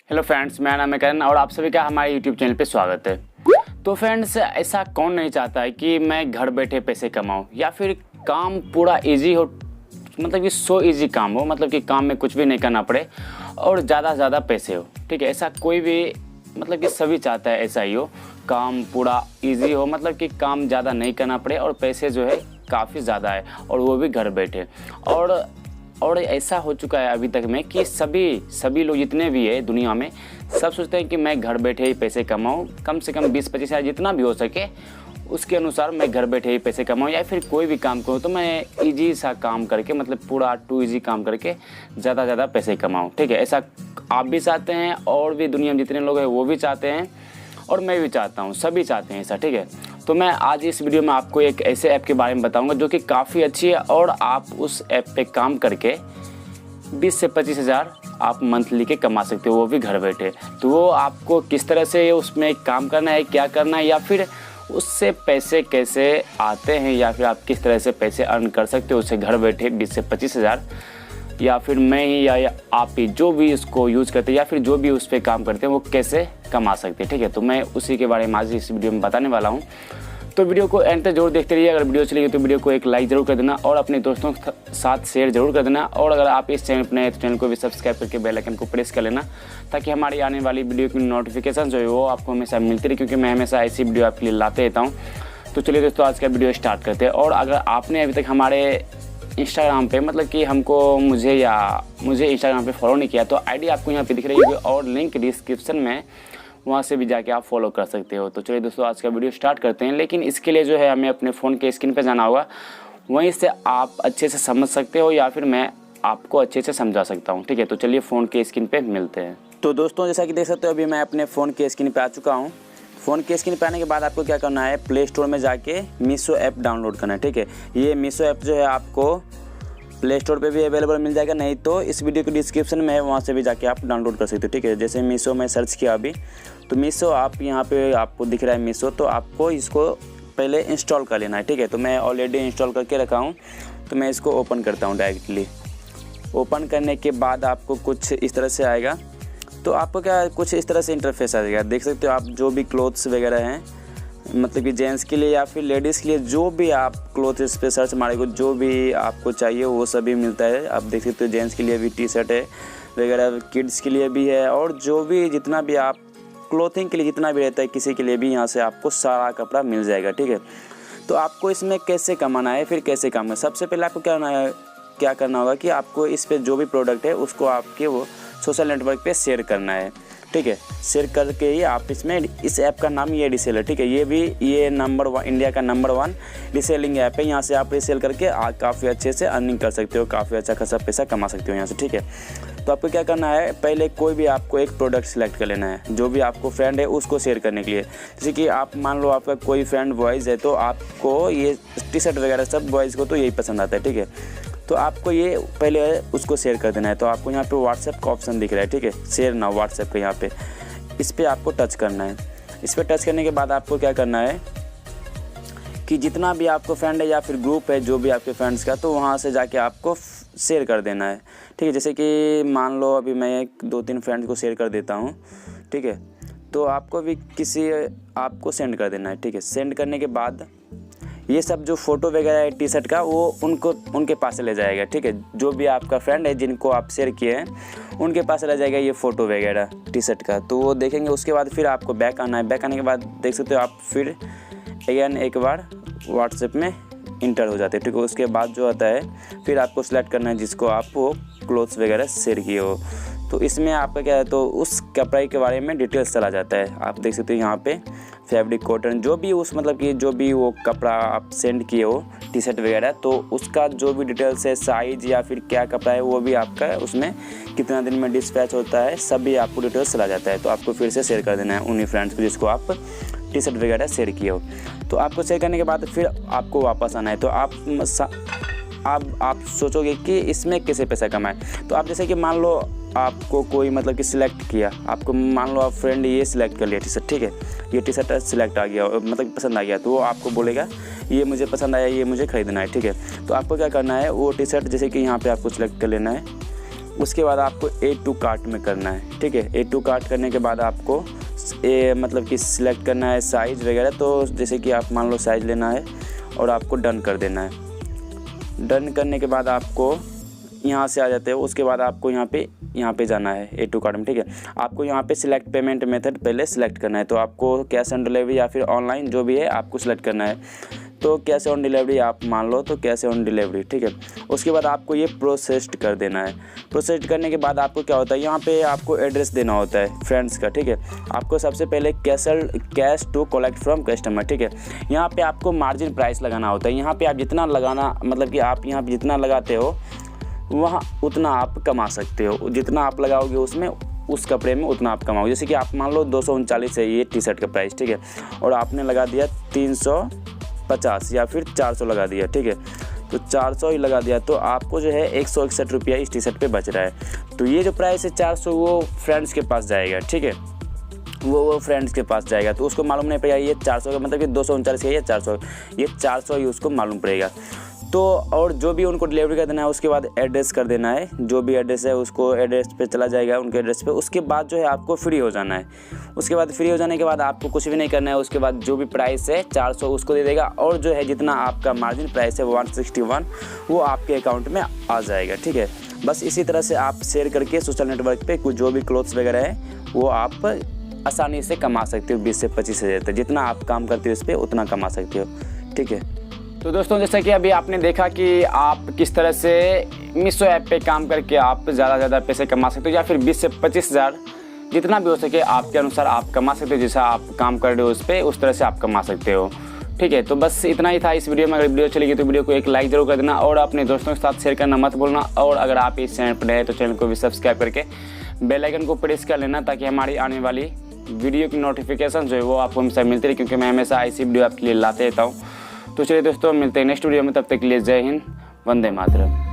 Hello friends, मेरा नाम है करण और आप सभी का हमारे यूट्यूब चैनल पे स्वागत है। तो फ्रेंड्स, ऐसा कौन नहीं चाहता है कि मैं घर बैठे पैसे कमाऊं या फिर काम पूरा इजी हो, मतलब कि सो इजी काम हो, मतलब कि काम में कुछ भी नहीं करना पड़े और ज़्यादा से ज़्यादा पैसे हो। ठीक है, ऐसा कोई भी मतलब कि सभी चाहता है ऐसा ही हो, काम पूरा इजी हो, मतलब कि काम ज़्यादा नहीं करना पड़े और पैसे जो है काफ़ी ज़्यादा है और वो भी घर बैठे। और ऐसा हो चुका है अभी तक में कि सभी लोग जितने भी है दुनिया में, सब सोचते हैं कि मैं घर बैठे ही पैसे कमाऊँ, कम से कम 20-25 हज़ार जितना भी हो सके उसके अनुसार मैं घर बैठे ही पैसे कमाऊँ, या फिर कोई भी काम करूँ तो मैं इजी सा काम करके, मतलब पूरा टू इजी काम करके ज़्यादा से ज़्यादा पैसे कमाऊँ। ठीक है, ऐसा आप भी चाहते हैं और भी दुनिया में जितने लोग हैं वो भी चाहते हैं और मैं भी चाहता हूँ, सभी चाहते हैं ऐसा। ठीक है, तो मैं आज इस वीडियो में आपको एक ऐसे ऐप के बारे में बताऊंगा जो कि काफ़ी अच्छी है और आप उस ऐप पे काम करके 20 से 25 हज़ार आप मंथली के कमा सकते हो, वो भी घर बैठे। तो वो आपको किस तरह से उसमें काम करना है, क्या करना है, या फिर उससे पैसे कैसे आते हैं, या फिर आप किस तरह से पैसे अर्न कर सकते हो उससे घर बैठे 20 से 25 हज़ार, या फिर मैं ही या आप ही जो भी इसको यूज़ करते हैं या फिर जो भी उस पर काम करते हैं वो कैसे कमा सकते हैं। ठीक है, तो मैं उसी के बारे में आज इस वीडियो में बताने वाला हूँ। तो वीडियो को एंड तक जरूर देखते रहिए। अगर वीडियो चलेगी तो वीडियो को एक लाइक ज़रूर कर देना और अपने दोस्तों के साथ शेयर जरूर कर देना। और अगर आप इस चैनल पर नए तो चैनल को भी सब्सक्राइब करके बेल आइकन को प्रेस कर लेना, ताकि हमारी आने वाली वीडियो की नोटिफिकेशन जो है वो आपको हमेशा मिलती रहे, क्योंकि मैं हमेशा ऐसी वीडियो आपके लिए लाते रहता हूँ। तो चलिए दोस्तों, आज का वीडियो स्टार्ट करते हैं। और अगर आपने अभी तक हमारे इंस्टाग्राम पे, मतलब कि मुझे इंस्टाग्राम पे फॉलो नहीं किया तो आईडी आपको यहाँ पे दिख रही है और लिंक डिस्क्रिप्शन में, वहाँ से भी जाके आप फॉलो कर सकते हो। तो चलिए दोस्तों, आज का वीडियो स्टार्ट करते हैं। लेकिन इसके लिए जो है हमें अपने फ़ोन के स्क्रीन पे जाना होगा, वहीं से आप अच्छे से समझ सकते हो या फिर मैं आपको अच्छे से समझा सकता हूँ। ठीक है, तो चलिए फ़ोन के स्क्रीन पर मिलते हैं। तो दोस्तों, जैसा कि देख सकते हो अभी मैं अपने फ़ोन के स्क्रीन पर आ चुका हूँ। फ़ोन के स्क्रीन पे आने के बाद आपको क्या करना है, प्ले स्टोर में जाके मीशो ऐप डाउनलोड करना है। ठीक है, ये मीशो ऐप जो है आपको प्ले स्टोर पे भी अवेलेबल मिल जाएगा, नहीं तो इस वीडियो के डिस्क्रिप्शन में है, वहाँ से भी जाके आप डाउनलोड कर सकते हो। ठीक है, जैसे मीशो में सर्च किया अभी, तो मीशो आप यहाँ पे आपको दिख रहा है मीशो, तो आपको इसको पहले इंस्टॉल कर लेना है। ठीक है, तो मैं ऑलरेडी इंस्टॉल करके रखा हूँ, तो मैं इसको ओपन करता हूँ डायरेक्टली। ओपन करने के बाद आपको कुछ इस तरह से आएगा। तो आपको क्या कुछ इस तरह से इंटरफेस आ जाएगा, देख सकते हो आप। जो भी क्लोथ्स वगैरह हैं, मतलब कि जेंट्स के लिए या फिर लेडीज़ के लिए, जो भी आप क्लोथ इस पर सर्च मारेंगे जो भी आपको चाहिए वो सभी मिलता है। आप देख सकते हो जेंट्स के लिए भी टी शर्ट है वगैरह, किड्स के लिए भी है, और जो भी जितना भी आप क्लोथिंग के लिए जितना भी रहता है किसी के लिए भी, यहाँ से आपको सारा कपड़ा मिल जाएगा। ठीक है, तो आपको इसमें कैसे कमाना है, फिर कैसे काम है। सबसे पहले आपको क्या करना होगा कि आपको इस पर जो भी प्रोडक्ट है उसको आपके वो सोशल नेटवर्क पे शेयर करना है। ठीक है, शेयर करके ही आप इसमें, इस ऐप का नाम ये रीसेलर। ठीक है, ये नंबर 1 इंडिया का नंबर 1 रीसेलिंग ऐप है। यहाँ से आप रीसेल करके काफ़ी अच्छे से अर्निंग कर सकते हो, काफ़ी अच्छा खासा पैसा कमा सकते हो यहाँ से। ठीक है, तो आपको क्या करना है, पहले कोई भी आपको एक प्रोडक्ट सेलेक्ट कर लेना है जो भी आपको फ्रेंड है उसको शेयर करने के लिए। जैसे कि आप मान लो आपका कोई फ्रेंड बॉयज़ है, तो आपको ये टी शर्ट वगैरह सब बॉयज़ को तो यही पसंद आता है। ठीक है, तो आपको ये पहले उसको शेयर कर देना है। तो आपको यहाँ पे व्हाट्सएप का ऑप्शन दिख रहा है। ठीक है, शेयर नाउ व्हाट्सएप का, यहाँ पे इस पर आपको टच करना है। इस पर टच करने के बाद आपको क्या करना है कि जितना भी आपको फ्रेंड है या फिर ग्रुप है जो भी आपके फ्रेंड्स का, तो वहाँ से जाके आपको शेयर कर देना है। ठीक है, जैसे कि मान लो अभी मैं 2-3 फ्रेंड्स को शेयर कर देता हूँ। ठीक है, तो आपको भी आपको सेंड कर देना है। ठीक है, सेंड करने के बाद ये सब जो फ़ोटो वगैरह है टी शर्ट का, वो उनके पास चले जाएगा। ठीक है, जो भी आपका फ्रेंड है जिनको आप शेयर किए हैं उनके पास चला जाएगा ये फ़ोटो वगैरह टी शर्ट का, तो वो देखेंगे। उसके बाद फिर आपको बैक आना है। बैक आने के बाद देख सकते हो आप फिर अगेन एक बार व्हाट्सएप में इंटर हो जाते हैं। ठीक है, उसके बाद जो आता है फिर आपको सेलेक्ट करना है जिसको आप वो क्लोथ्स वगैरह शेयर किए हो। तो इसमें आपका क्या है, तो उस कपड़े के बारे में डिटेल्स चला जाता है। आप देख सकते हो यहाँ पे फैब्रिक, कॉटन, जो भी उस मतलब कि जो भी वो कपड़ा आप सेंड किए हो टी शर्ट वगैरह, तो उसका जो भी डिटेल्स है, साइज़ या फिर क्या कपड़ा है, वो भी आपका उसमें कितना दिन में डिस्पैच होता है, सभी आपको डिटेल्स चला जाता है। तो आपको फिर से शेयर कर देना है उन्हीं फ्रेंड्स को जिसको आप टी शर्ट वगैरह शेयर किए हो। तो आपको शेयर करने के बाद फिर आपको वापस आना है। तो आप सोचोगे कि इसमें कैसे पैसा कमाएं। तो आप जैसे कि मान लो आपको कोई मतलब कि सिलेक्ट किया, आपको मान लो आप फ्रेंड ये सिलेक्ट कर लिया टी शर्ट। ठीक है, ये टी शर्ट सिलेक्ट आ गया, मतलब पसंद आ गया, तो वो आपको बोलेगा ये मुझे पसंद आया, ये मुझे ख़रीदना है। ठीक है, तो आपको क्या करना है, वो टी शर्ट जैसे कि यहाँ पे आपको सिलेक्ट कर लेना है, उसके बाद आपको ऐड टू कार्ट में करना है, ठीक है। ऐड टू कार्ट करने के बाद आपको मतलब कि सिलेक्ट करना है साइज़ वगैरह। तो जैसे कि आप मान लो साइज़ लेना है और आपको डन कर देना है। डन करने के बाद आपको यहाँ से आ जाते हो। उसके बाद आपको यहाँ पे जाना है ऐड टू कार्ट में, ठीक है। आपको यहाँ पे सिलेक्ट पेमेंट मेथड पहले सिलेक्ट करना है। तो आपको कैश ऑन डिलीवरी या फिर ऑनलाइन जो भी है आपको सिलेक्ट करना है। तो कैश ऑन डिलीवरी आप मान लो तो कैश ऑन डिलीवरी, ठीक है। उसके बाद आपको ये प्रोसेस्ड कर देना है। प्रोसेस्ड करने के बाद आपको क्या होता है, यहाँ पे आपको एड्रेस देना होता है फ्रेंड्स का, ठीक है। आपको सबसे पहले cash to collect from customer, ठीक है। यहाँ पे आपको मार्जिन प्राइस लगाना होता है। यहाँ पे आप जितना लगाना मतलब कि आप यहाँ पे जितना लगाते हो वहाँ उतना आप कमा सकते हो। जितना आप लगाओगे उसमें उस कपड़े में उतना आप कमाओगे। जैसे कि आप मान लो 239 है ये टी शर्ट का प्राइस, ठीक है, और आपने लगा दिया 350 या फिर 400 लगा दिया, ठीक है। तो 400 ही लगा दिया तो आपको जो है 161 रुपया इस टी शर्ट पे बच रहा है। तो ये जो प्राइस है 400 वो फ्रेंड्स के पास जाएगा, ठीक है। वो फ्रेंड्स के पास जाएगा तो उसको मालूम नहीं पड़ेगा ये 400 का मतलब कि 239 का ये 400 ही उसको मालूम पड़ेगा। तो और जो भी उनको डिलीवरी कर देना है उसके बाद एड्रेस कर देना है। जो भी एड्रेस है उसको एड्रेस पे चला जाएगा उनके एड्रेस पे। उसके बाद जो है आपको फ्री हो जाना है। उसके बाद फ्री हो जाने के बाद आपको कुछ भी नहीं करना है। उसके बाद जो भी प्राइस है 400 उसको दे देगा और जो है जितना आपका मार्जिन प्राइस है 161 वो आपके अकाउंट में आ जाएगा, ठीक है। बस इसी तरह से आप शेयर करके सोशल नेटवर्क पे कुछ जो भी क्लोथ्स वगैरह है वो आप आसानी से कमा सकते हो। 20 से 25 हज़ार तक जितना आप काम करते हो इस पर उतना कमा सकते हो, ठीक है। तो दोस्तों जैसा कि अभी आपने देखा कि आप किस तरह से मीशो ऐप पे काम करके आप ज़्यादा पैसे कमा सकते हो या फिर 20 से 25 हज़ार जितना भी हो सके आपके अनुसार आप कमा सकते हो। जैसा आप काम कर रहे हो उस पर उस तरह से आप कमा सकते हो, ठीक है। तो बस इतना ही था इस वीडियो में। अगर वीडियो चलेगी तो वीडियो को एक लाइक जरूर कर देना और अपने दोस्तों के साथ शेयर करना मत भूलना। और अगर आप इस चैनल पर नए हैं तो चैनल को भी सब्सक्राइब करके बेल आइकन को प्रेस कर लेना ताकि हमारी आने वाली वीडियो की नोटिफिकेशन जो है वो आपको हमेशा मिलती रहे, क्योंकि मैं हमेशा ऐसी वीडियो आपके लिए लाते रहता हूँ। तो चलिए दोस्तों मिलते हैं नेक्स्ट वीडियो में, तब तक के लिए जय हिंद, वंदे मातरम।